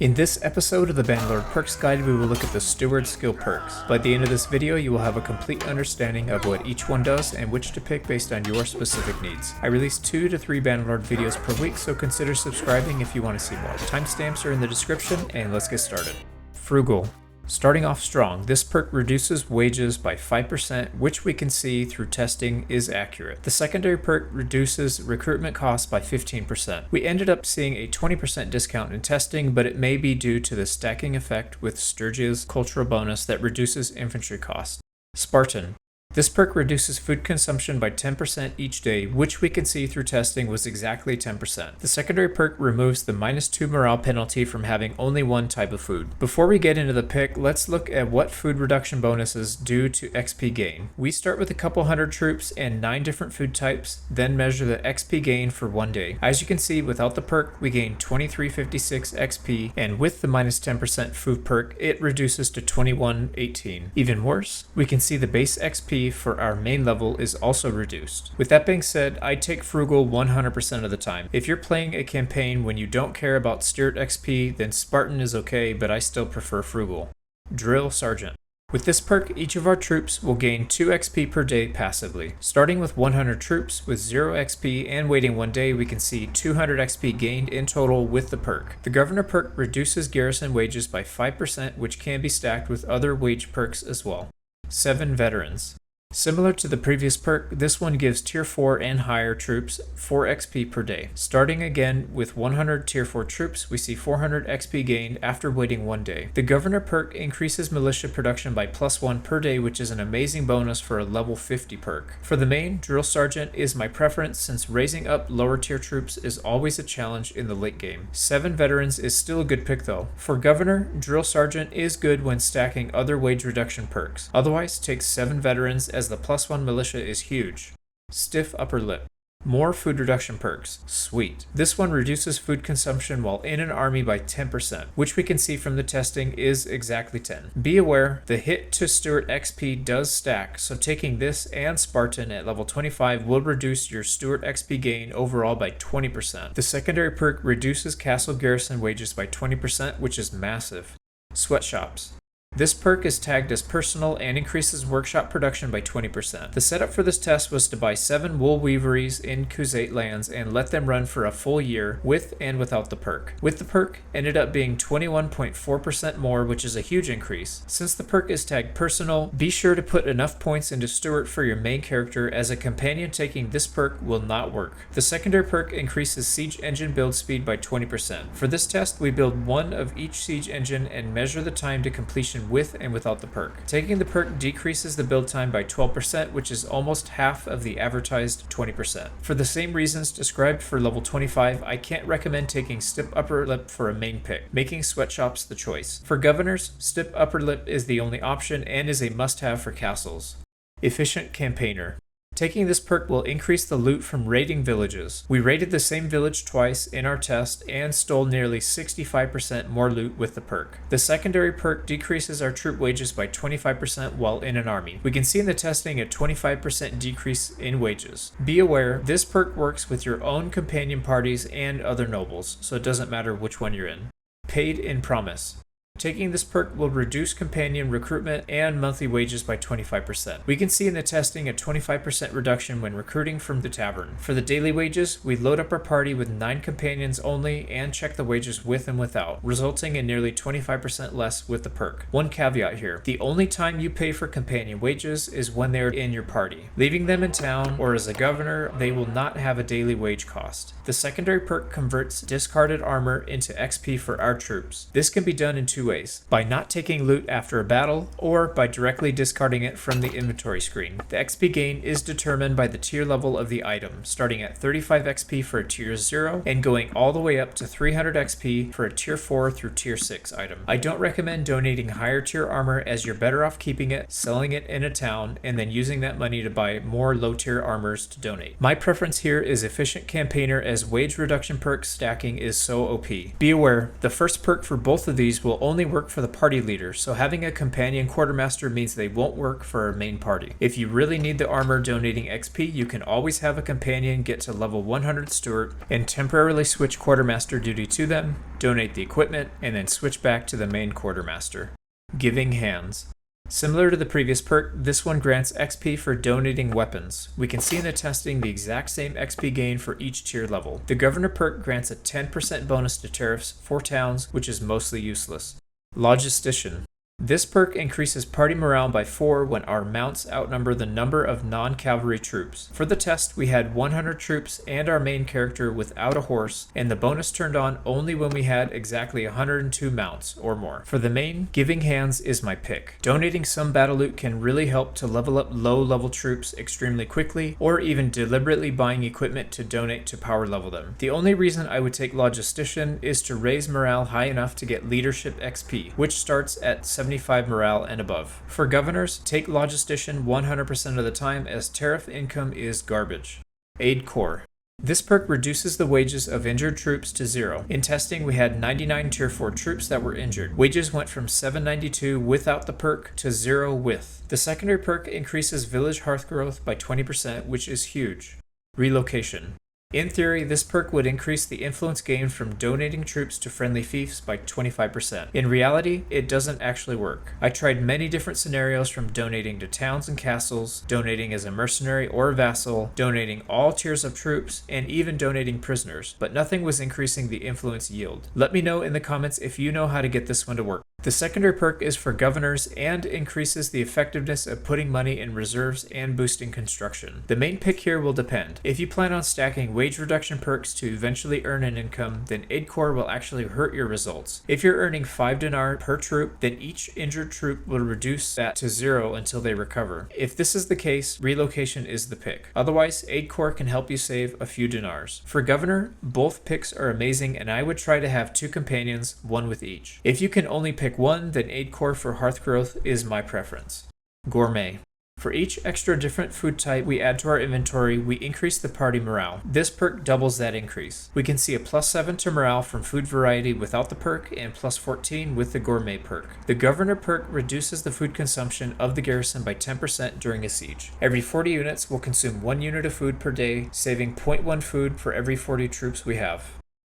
In this episode of the Bannerlord Perks Guide, we will look at the Steward skill perks. By the end of this video, you will have a complete understanding of what each one does and which to pick based on your specific needs. I release 2 to 3 Bannerlord videos per week, so consider subscribing if you want to see more. Timestamps are in the description, and let's get started. Frugal. Starting off strong, this perk reduces wages by 5%, which we can see through testing is accurate. The secondary perk reduces recruitment costs by 15%. We ended up seeing a 20% discount in testing, but it may be due to the stacking effect with Sturge's cultural bonus that reduces infantry cost. Spartan. This perk reduces food consumption by 10% each day, which we can see through testing was exactly 10%. The secondary perk removes the -2 morale penalty from having only one type of food. Before we get into the pick, let's look at what food reduction bonuses do to XP gain. We start with a couple hundred troops and 9 different food types, then measure the XP gain for one day. As you can see, without the perk, we gain 2356 XP, and with the -10% food perk, it reduces to 2118. Even worse, we can see the base XP for our main level is also reduced. With that being said, I take Frugal 100% of the time. If you're playing a campaign when you don't care about Steward XP, then Spartan is okay, but I still prefer Frugal. Drill Sergeant. With this perk, each of our troops will gain 2 XP per day passively. Starting with 100 troops with 0 XP and waiting one day, we can see 200 XP gained in total with the perk. The Governor perk reduces garrison wages by 5%, which can be stacked with other wage perks as well. 7 Veterans. Similar to the previous perk, this one gives tier 4 and higher troops 4 XP per day. Starting again with 100 tier 4 troops, we see 400 XP gained after waiting one day. The Governor perk increases militia production by +1 per day, which is an amazing bonus for a level 50 perk. For the main, Drill Sergeant is my preference since raising up lower tier troops is always a challenge in the late game. 7 Veterans is still a good pick though. For Governor, Drill Sergeant is good when stacking other wage reduction perks. Otherwise, take 7 Veterans as the +1 militia is huge. Stiff Upper Lip. More food reduction perks. Sweet. This one reduces food consumption while in an army by 10%, which we can see from the testing is exactly 10. Be aware, the hit to Steward XP does stack, so taking this and Spartan at level 25 will reduce your Steward XP gain overall by 20%. The secondary perk reduces castle garrison wages by 20%, which is massive. Sweatshops. This perk is tagged as personal and increases workshop production by 20%. The setup for this test was to buy 7 wool weaveries in Khuzait lands and let them run for a full year with and without the perk. With the perk, ended up being 21.4% more, which is a huge increase. Since the perk is tagged personal, be sure to put enough points into Steward for your main character, as a companion taking this perk will not work. The secondary perk increases siege engine build speed by 20%. For this test, we build 1 of each siege engine and measure the time to completion with and without the perk. Taking the perk decreases the build time by 12%, which is almost half of the advertised 20%. For the same reasons described for level 25, I can't recommend taking Stiff Upper Lip for a main pick, making Sweatshops the choice. For governors, Stiff Upper Lip is the only option and is a must-have for castles. Efficient Campaigner. Taking this perk will increase the loot from raiding villages. We raided the same village twice in our test and stole nearly 65% more loot with the perk. The secondary perk decreases our troop wages by 25% while in an army. We can see in the testing a 25% decrease in wages. Be aware, this perk works with your own companion parties and other nobles, so it doesn't matter which one you're in. Paid in Promise. Taking this perk will reduce companion recruitment and monthly wages by 25%. We can see in the testing a 25% reduction when recruiting from the tavern. For the daily wages, we load up our party with 9 companions only and check the wages with and without, resulting in nearly 25% less with the perk. One caveat here, the only time you pay for companion wages is when they're in your party. Leaving them in town or as a governor, they will not have a daily wage cost. The secondary perk converts discarded armor into XP for our troops. This can be done in 2 ways, by not taking loot after a battle, or by directly discarding it from the inventory screen. The XP gain is determined by the tier level of the item, starting at 35 XP for a tier 0, and going all the way up to 300 XP for a tier 4 through tier 6 item. I don't recommend donating higher tier armor, as you're better off keeping it, selling it in a town, and then using that money to buy more low tier armors to donate. My preference here is Efficient Campaigner, as wage reduction perk stacking is so OP. Be aware, the first perk for both of these will only only work for the party leader, so having a companion quartermaster means they won't work for our main party. If you really need the armor donating XP, you can always have a companion get to level 100 Steward and temporarily switch quartermaster duty to them, donate the equipment, and then switch back to the main quartermaster. Giving Hands. Similar to the previous perk, this one grants XP for donating weapons. We can see in the testing the exact same XP gain for each tier level. The Governor perk grants a 10% bonus to tariffs for towns, which is mostly useless. Logistician. This perk increases party morale by 4 when our mounts outnumber the number of non-cavalry troops. For the test, we had 100 troops and our main character without a horse, and the bonus turned on only when we had exactly 102 mounts or more. For the main, Giving Hands is my pick. Donating some battle loot can really help to level up low-level troops extremely quickly, or even deliberately buying equipment to donate to power level them. The only reason I would take Logistician is to raise morale high enough to get leadership XP, which starts at 75 morale and above. For governors, take Logistician 100% of the time as tariff income is garbage. Aid Corps. This perk reduces the wages of injured troops to 0. In testing, we had 99 tier 4 troops that were injured. Wages went from 792 without the perk to 0 with. The secondary perk increases village hearth growth by 20%, which is huge. Relocation. In theory, this perk would increase the influence gained from donating troops to friendly fiefs by 25%. In reality, it doesn't actually work. I tried many different scenarios from donating to towns and castles, donating as a mercenary or vassal, donating all tiers of troops, and even donating prisoners, but nothing was increasing the influence yield. Let me know in the comments if you know how to get this one to work. The secondary perk is for governors and increases the effectiveness of putting money in reserves and boosting construction. The main pick here will depend. If you plan on stacking wage reduction perks to eventually earn an income, then Aid Corps will actually hurt your results. If you're earning 5 dinar per troop, then each injured troop will reduce that to 0 until they recover. If this is the case, Relocation is the pick. Otherwise, Aid Corps can help you save a few dinars. For governor, both picks are amazing, and I would try to have 2 companions, one with each. If you can only pick one, then Aid Corps for hearth growth is my preference. Gourmet. For each extra different food type we add to our inventory, we increase the party morale. This perk doubles that increase. We can see a +7 to morale from food variety without the perk and +14 with the Gourmet perk. The Governor perk reduces the food consumption of the garrison by 10% during a siege. Every 40 units will consume 1 unit of food per day, saving 0.1 food for every 40 troops we have.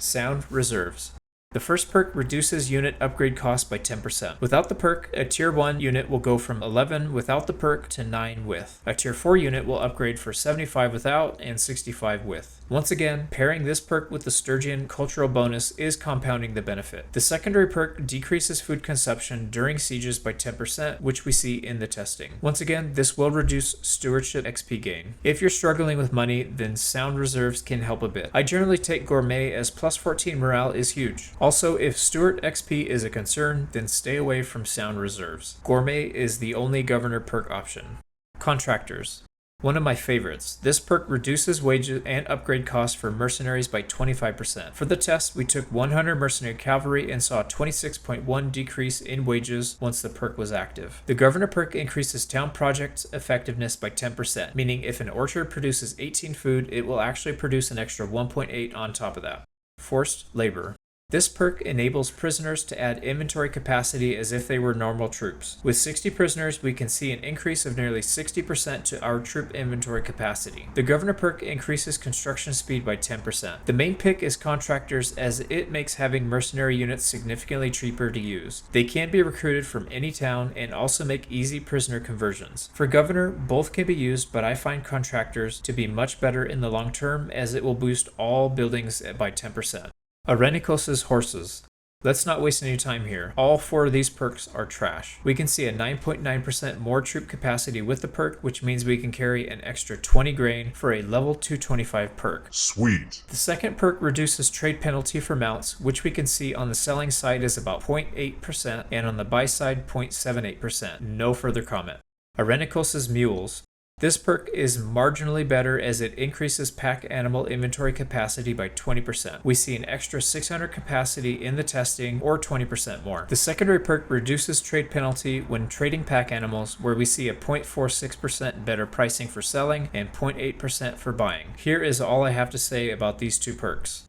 Sound Reserves. The first perk reduces unit upgrade cost by 10%. Without the perk, a tier 1 unit will go from 11 without the perk to 9 with. A tier 4 unit will upgrade for 75 without and 65 with. Once again, pairing this perk with the Sturgeon cultural bonus is compounding the benefit. The secondary perk decreases food consumption during sieges by 10%, which we see in the testing. Once again, this will reduce stewardship XP gain. If you're struggling with money, then Sound Reserves can help a bit. I generally take Gourmet as +14 morale is huge. Also, if Steward XP is a concern, then stay away from Sound Reserves. Gourmet is the only governor perk option. Contractors. One of my favorites. This perk reduces wages and upgrade costs for mercenaries by 25%. For the test, we took 100 mercenary cavalry and saw a 26.1 decrease in wages once the perk was active. The Governor perk increases town projects effectiveness by 10%, meaning if an orchard produces 18 food, it will actually produce an extra 1.8 on top of that. Forced labor. This perk enables prisoners to add inventory capacity as if they were normal troops. With 60 prisoners, we can see an increase of nearly 60% to our troop inventory capacity. The Governor perk increases construction speed by 10%. The main pick is Contractors, as it makes having mercenary units significantly cheaper to use. They can be recruited from any town and also make easy prisoner conversions. For Governor, both can be used, but I find Contractors to be much better in the long term, as it will boost all buildings by 10%. Arenicos' horses. Let's not waste any time here. All 4 of these perks are trash. We can see a 9.9% more troop capacity with the perk, which means we can carry an extra 20 grain for a level 225 perk. Sweet. The second perk reduces trade penalty for mounts, which we can see on the selling side is about 0.8% and on the buy side 0.78%. No further comment. Arenicos' Mules. This perk is marginally better as it increases pack animal inventory capacity by 20%. We see an extra 600 capacity in the testing, or 20% more. The secondary perk reduces trade penalty when trading pack animals, where we see a 0.46% better pricing for selling and 0.8% for buying. Here is all I have to say about these 2 perks.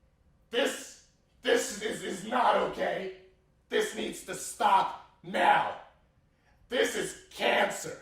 This is not okay. This This needs to stop now. This is cancer.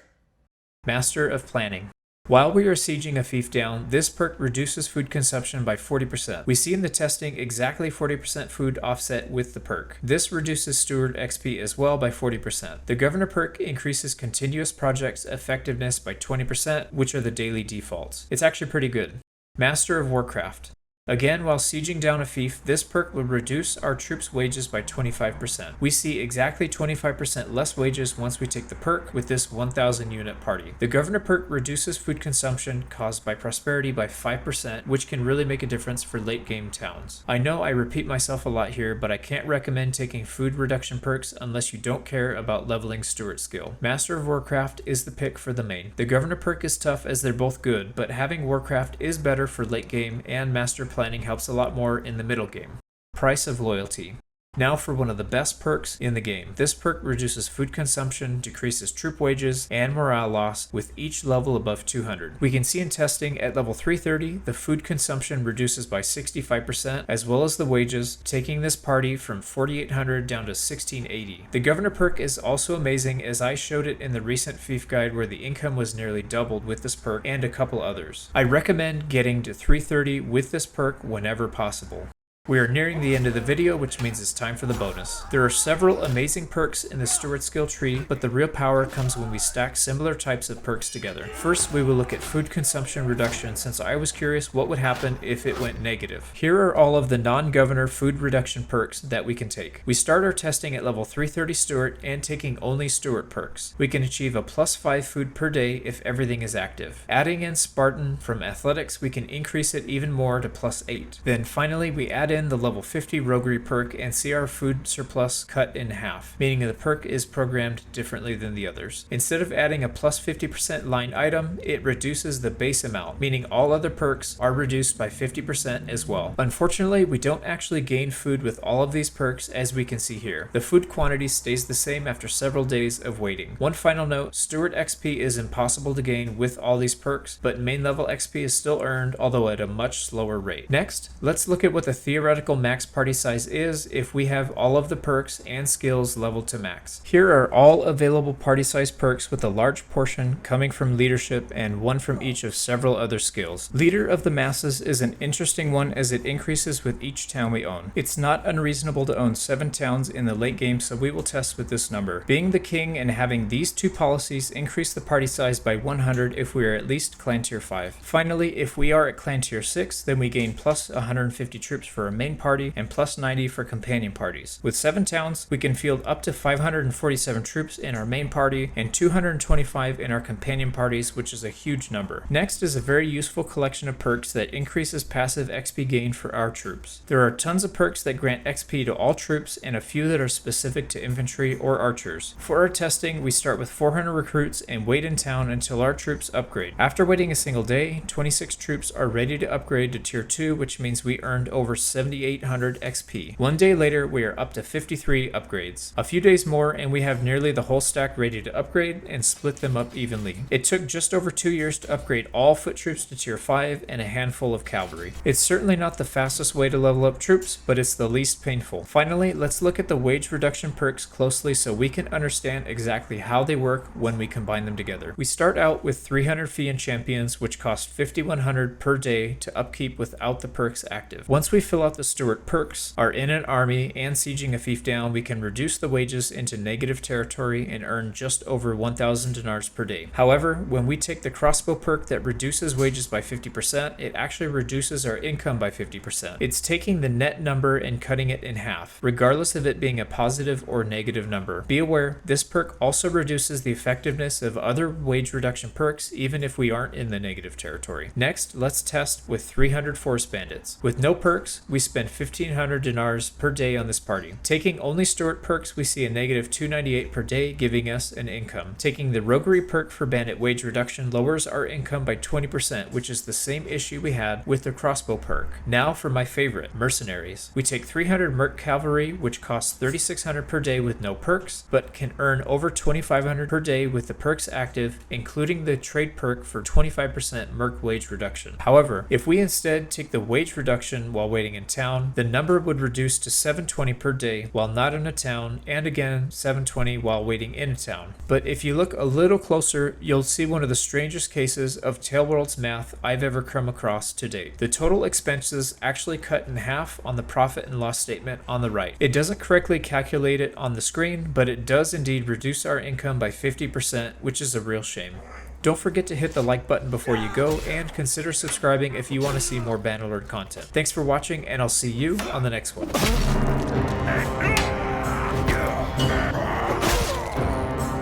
Master of Planning. While we are sieging a fief down, this perk reduces food consumption by 40%. We see in the testing exactly 40% food offset with the perk. This reduces Steward XP as well by 40%. The Governor perk increases continuous projects effectiveness by 20%, which are the daily defaults. It's actually pretty good. Master of Warcraft. Again, while sieging down a fief, this perk will reduce our troops' wages by 25%. We see exactly 25% less wages once we take the perk with this 1,000 unit party. The Governor perk reduces food consumption caused by prosperity by 5%, which can really make a difference for late game towns. I know I repeat myself a lot here, but I can't recommend taking food reduction perks unless you don't care about leveling Steward skill. Master of Warcraft is the pick for the main. The Governor perk is tough as they're both good, but having Warcraft is better for late game, and Master Planning helps a lot more in the middle game. Price of Loyalty. Now for one of the best perks in the game. This perk reduces food consumption, decreases troop wages, and morale loss with each level above 200. We can see in testing at level 330, the food consumption reduces by 65%, as well as the wages, taking this party from 4,800 down to 1,680. The Governor perk is also amazing, as I showed it in the recent fief guide where the income was nearly doubled with this perk and a couple others. I recommend getting to 330 with this perk whenever possible. We are nearing the end of the video, which means it's time for the bonus. There are several amazing perks in the Steward skill tree, but the real power comes when we stack similar types of perks together. First, we will look at food consumption reduction, since I was curious what would happen if it went negative. Here are all of the non-governor food reduction perks that we can take. We start our testing at level 330 Steward and taking only Steward perks. We can achieve a +5 food per day if everything is active. Adding in Spartan from athletics, we can increase it even more to +8. Then finally, we add in the level 50 roguery perk and see our food surplus cut in half, meaning the perk is programmed differently than the others. Instead of adding a +50% line item, it reduces the base amount, meaning all other perks are reduced by 50% as well. Unfortunately, we don't actually gain food with all of these perks, as we can see here. The food quantity stays the same after several days of waiting. One final note, Steward XP is impossible to gain with all these perks, but main level XP is still earned, although at a much slower rate. Next, let's look at what the theoretical max party size is if we have all of the perks and skills leveled to max. Here are all available party size perks, with a large portion coming from leadership and one from each of several other skills. Leader of the Masses is an interesting one as it increases with each town we own. It's not unreasonable to own 7 towns in the late game, so we will test with this number. Being the king and having these two policies increase the party size by 100 if we are at least clan tier 5. Finally, if we are at clan tier 6, then we gain plus 150 troops for our main party and plus 90 for companion parties. With 7 towns, we can field up to 547 troops in our main party and 225 in our companion parties, which is a huge number. Next is a very useful collection of perks that increases passive XP gain for our troops. There are tons of perks that grant XP to all troops and a few that are specific to infantry or archers. For our testing, we start with 400 recruits and wait in town until our troops upgrade. After waiting a single day, 26 troops are ready to upgrade to tier 2, which means we earned over 7,800 XP. One day later, we are up to 53 upgrades. A few days more and we have nearly the whole stack ready to upgrade and split them up evenly. It took just over 2 years to upgrade all foot troops to tier 5 and a handful of cavalry. It's certainly not the fastest way to level up troops, but it's the least painful. Finally, let's look at the wage reduction perks closely so we can understand exactly how they work when we combine them together. We start out with 300 fee and champions, which cost 5,100 per day to upkeep without the perks active. Once we fill out the Steward perks, are in an army, and sieging a fief down, we can reduce the wages into negative territory and earn just over 1,000 dinars per day. However, when we take the crossbow perk that reduces wages by 50%, it actually reduces our income by 50%. It's taking the net number and cutting it in half, regardless of it being a positive or negative number. Be aware, this perk also reduces the effectiveness of other wage reduction perks, even if we aren't in the negative territory. Next, let's test with 300 forest bandits. With no perks, we spend 1,500 dinars per day on this party. Taking only Steward perks, we see a negative 298 per day, giving us an income. Taking the roguery perk for bandit wage reduction lowers our income by 20%, which is the same issue we had with the crossbow perk. Now for my favorite, mercenaries. We take 300 merc cavalry, which costs 3,600 per day with no perks, but can earn over 2,500 per day with the perks active, including the trade perk for 25% merc wage reduction. However, if we instead take the wage reduction while waiting in town, the number would reduce to 720 per day while not in a town, and again 720 while waiting in a town. But if you look a little closer, you'll see one of the strangest cases of Tailworld's math I've ever come across to date. The total expenses actually cut in half on the profit and loss statement on the right. It doesn't correctly calculate it on the screen, but it does indeed reduce our income by 50%, which is a real shame. Don't forget to hit the like button before you go, and consider subscribing if you want to see more Bannerlord content. Thanks for watching, and I'll see you on the next one.